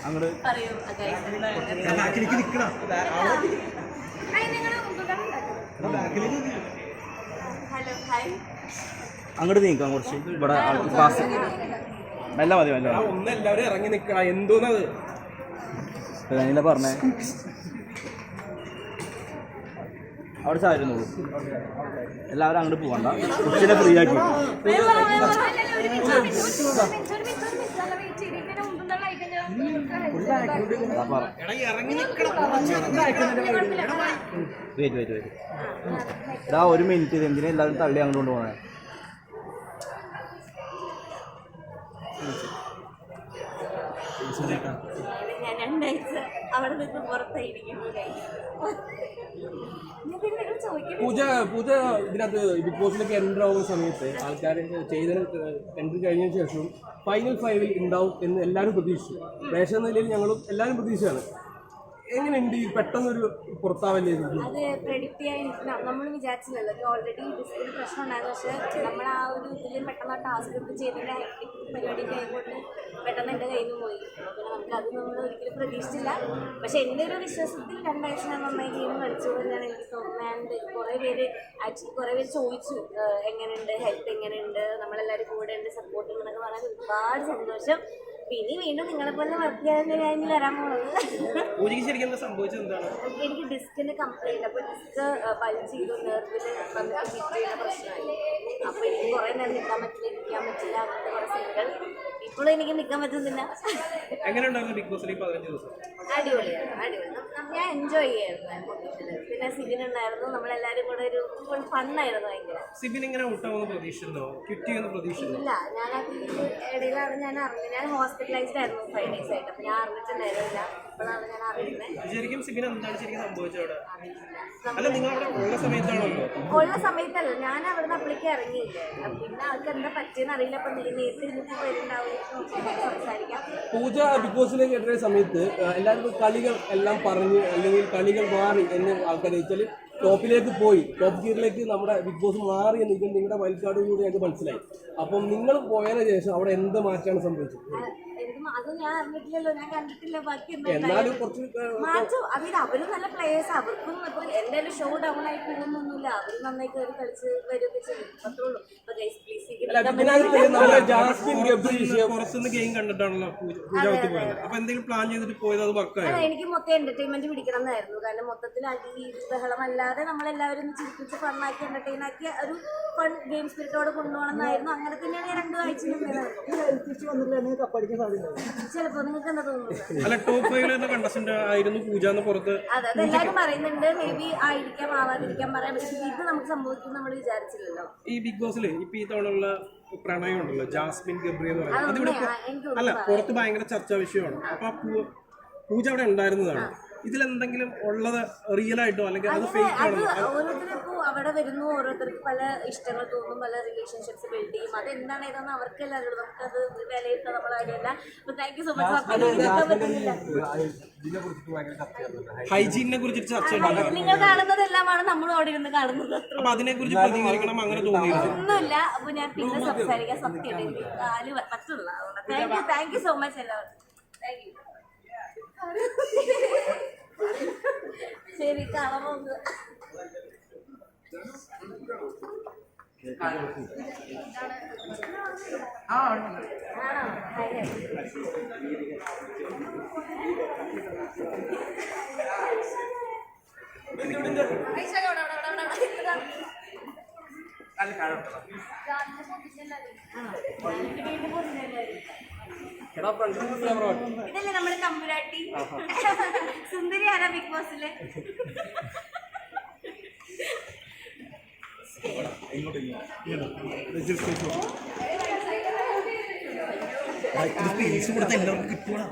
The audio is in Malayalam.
അങ്ങോട്ട് അങ്ങോട്ട് നീക്കാം കുറച്ച് ഇവിടെ ക്ലാസ് മെല്ലെ മതി മെല്ലെ ഒന്ന് എല്ലാവരും ഇറങ്ങി നിൽക്കണം എന്തോന്നത് ഞാനില്ല പറഞ്ഞേ അവിടെ സായിരുന്നുള്ളൂ എല്ലാവരും അങ്ങോട്ട് പോകണ്ട ഉച്ചനെ ഫ്രീ ആക്കി വെയിറ്റ് ഇതാ ഒരു മിനിറ്റ് ഇത് എന്തിനാ എല്ലാവരും തള്ളി അങ്ങോട്ട് കൊണ്ടുപോകണേ ഞാൻ രണ്ടാഴ്ച അവിടെ നിന്ന് പുറത്തായിരിക്കും. പൂജ ഇതിനകത്ത് ബിഗ് ബോസിലേക്ക് എൻ്റർ ആവുന്ന സമയത്ത് ആൾക്കാർ ചെയ്തതിന് എൻട്രി കഴിഞ്ഞതിന് ശേഷം ഫൈനൽ 5-ൽ ഉണ്ടാവും എന്ന് എല്ലാവരും പ്രതീക്ഷിച്ചു. പ്രേക്ഷക നിലയിൽ ഞങ്ങളും എല്ലാവരും പ്രതീക്ഷയാണ്. എങ്ങനെയുണ്ട് ഈ പെട്ടെന്നൊരു പുറത്താവല്ലേ? അത് പ്രെഡിക്റ്റ് ചെയ്യാൻ നമ്മൾ വിചാരിച്ചില്ലല്ലോ. ഓൾറെഡി ഡിസ്കിന് പ്രശ്നം ഉണ്ടായിരുന്നു. പക്ഷേ നമ്മൾ ആ ഒരു ഇതിൽ പെട്ടെന്ന് ടാസ്ക് എടുത്ത് ചെയ്തതിൻ്റെ ഹെക്ടിക് പരിപാടിയൊക്കെ ആയിക്കൊണ്ട് പെട്ടെന്ന് എൻ്റെ കയ്യിൽ നിന്ന് പോയി. പിന്നെ നമുക്കത് നമ്മൾ ഒരിക്കലും പ്രതീക്ഷിച്ചില്ല. പക്ഷെ എൻ്റെ ഒരു വിശ്വാസത്തിൽ രണ്ടാഴ്ച ഞാൻ നന്നായി ഗെയിം കളിച്ചു തന്നെയാണ് എനിക്ക് തോന്നുന്നത്. കുറേ പേര് ചോദിച്ചു എങ്ങനെയുണ്ട്, ഹെൽത്ത് എങ്ങനെയുണ്ട്, നമ്മളെല്ലാവരും കൂടെ ഉണ്ട്, സപ്പോർട്ട് ഉണ്ടെന്നൊക്കെ പറയാൻ ഒരുപാട് സന്തോഷം. പിന്നെ വീണ്ടും നിങ്ങളെപ്പോലെ വർക്ക് ചെയ്യാൻ ഞാൻ വരാൻ പോകുന്നത്. എനിക്ക് ഡിസ്കിന് കംപ്ലൈൻറ്റ്. അപ്പോൾ ഡിസ്ക് ബൾജ് ചെയ്തു, നെർവിൽ വന്നിട്ട് ഫിറ്റ് ചെയ്യുന്ന പ്രശ്നമായി. അപ്പോൾ എനിക്ക് കുറേ നേരം നിൽക്കാൻ പറ്റില്ല, ഇരിക്കാൻ പറ്റില്ല, അങ്ങനത്തെ കുറേ സീനുകൾ. ഇപ്പോഴും എനിക്ക് നിൽക്കാൻ പറ്റുന്നില്ല. അടിപൊളിയാണ്. ഞാൻ എൻജോയ് ചെയ്യായിരുന്നു. പിന്നെ സിബിൻ ഉണ്ടായിരുന്നു, നമ്മളെല്ലാവരും കൂടെ ഒരു ഫുൾ ഫണ്ണായിരുന്നു. ഭയങ്കര ഇല്ല, ഞാൻ ഇടയിലാണ് ഞാൻ അറിഞ്ഞത്. ഞാൻ ഹോസ്പിറ്റലൈസ്ഡ് ആയിരുന്നു 5 days ആയിട്ട്. അപ്പോൾ ഞാൻ അറിഞ്ഞിട്ടുണ്ടായിരുന്നില്ല. ഇപ്പോഴാണ് ഞാൻ അറിയുന്നത്. ഉള്ള സമയത്തല്ല, ഞാൻ അവിടെ നിന്ന് അപ്പളേക്ക് ഇറങ്ങിയില്ലേ. പിന്നെ ആൾക്ക് എന്താ പറ്റിയെന്ന് അറിയില്ല. അപ്പം നേരിട്ട് ഇന്നിപ്പോൾ വരുന്നുണ്ടാവും, സംസാരിക്കാം. പൂജ ബിഗ് ബോസിലേക്ക് എത്തുന്ന സമയത്ത് എല്ലാവരും കളികൾ എല്ലാം പറഞ്ഞ് അല്ലെങ്കിൽ കളികൾ മാറി എന്ന് ആൾക്കാർ വെച്ചാൽ ടോപ്പിലേക്ക് പോയി, ടോപ്പ് ഗിയറിലേക്ക് നമ്മുടെ ബിഗ് ബോസ് മാറി എന്ന് ഇത് നിങ്ങളുടെ വൈൽഡ് കാർഡ് കൂടി ഞങ്ങൾക്ക് മനസ്സിലായി. അപ്പം നിങ്ങൾ പോയതിനു ശേഷം അവിടെ എന്ത് മാറ്റമാണ് സംഭവിച്ചത്? അത് ഞാൻ അറിഞ്ഞിട്ടില്ലല്ലോ, ഞാൻ കണ്ടിട്ടില്ല. ബാക്കി എന്നാലും കുറച്ച് മാറ്റം അതിൽ അവരും നല്ല പ്ലേയേഴ്സ്. അവർക്കും ഇപ്പോൾ എന്തായാലും ഷോ ഡൗൺ ആയി പോകുന്നൊന്നുമില്ല. അവർ നന്നായി കയറി കളിച്ച് വരികയൊക്കെ ചെയ്യും. അത്രേ ഉള്ളൂ. എനിക്ക് മൊത്തം എന്റർടൈൻമെന്റ് പിടിക്കണം എന്നായിരുന്നു. കാരണം മൊത്തത്തിൽ അടി ബഹളമല്ലാതെ നമ്മളെല്ലാവരും ചിരിപ്പിച്ച് ഫണ്ണാക്കി എന്റർടൈൻ ആക്കി ഒരു ഫൺ ഗെയിം സ്പിരിറ്റോടെ കൊണ്ടുപോകണം എന്നായിരുന്നു. അങ്ങനെ തന്നെയാണ് ഞാൻ 2 ആഴ്ച ചിലപ്പോ. നിങ്ങൾക്ക് എന്താ തോന്നുന്നത്? അതെ, അതെല്ലാവരും പറയുന്നുണ്ട്. മേ ബി ആയിരിക്കാം, ആവാതിരിക്കാൻ പറയാം. പക്ഷെ ഇത് നമുക്ക് സംഭവിക്കും നമ്മൾ വിചാരിച്ചില്ലല്ലോ. ഈ ബിഗ് ബോസിൽ ഇപ്പൊ ഈ തവണയുള്ള പ്രണയം ഉണ്ടല്ലോ, ജാസ്മിൻ ഗബ്രി എന്ന് പറയുന്നത്, അല്ല പുറത്ത് ഭയങ്കര ചർച്ചാ വിഷയമാണ്. അപ്പൊ പൂജ അവിടെ ഉണ്ടായിരുന്നതാണ്. ഇതിലെന്തെങ്കിലും ഉള്ളത് റിയൽ ആയിട്ടോ അല്ലെങ്കിൽ അത് ഫേക്ക് ആണോ? ഓരോരുത്തർക്കും അവിടെ വരുന്നു, ഓരോരുത്തർക്ക് പല ഇഷ്ടങ്ങൾ തോന്നും, പല റിലേഷൻഷിപ്സ് ബിൽഡ് ചെയ്യും. അത് എന്താണ് ഏതാന്ന് അവർക്കല്ല അറിയുള്ളൂ. നമുക്കത് വിലയിരുത്താൻ നമ്മളെ കാര്യമല്ല. അപ്പൊ താങ്ക് യു സോ മച്ച്. ഹൈജീനെ കുറിച്ച് ചർച്ച നിങ്ങൾ കാണുന്നതെല്ലാമാണ് നമ്മളും അവിടെ ഇരുന്ന് കാണുന്നത്. ഒന്നുമില്ല. അപ്പൊ ഞാൻ പിന്നെ സംസാരിക്കാൻ സത്യം എനിക്ക് കാല് പറ്റുള്ള. താങ്ക് യു സോ മച്ച് എല്ലാവർക്കും. Thank you. ശരി, കാണാൻ പോകുന്നത് ഇതല്ലേ നമ്മുടെ തമ്പുരാട്ടി സുന്ദരി ആരാ ബിഗ് ബോസിലെ? എല്ലാവർക്കും കിട്ടൂടാ.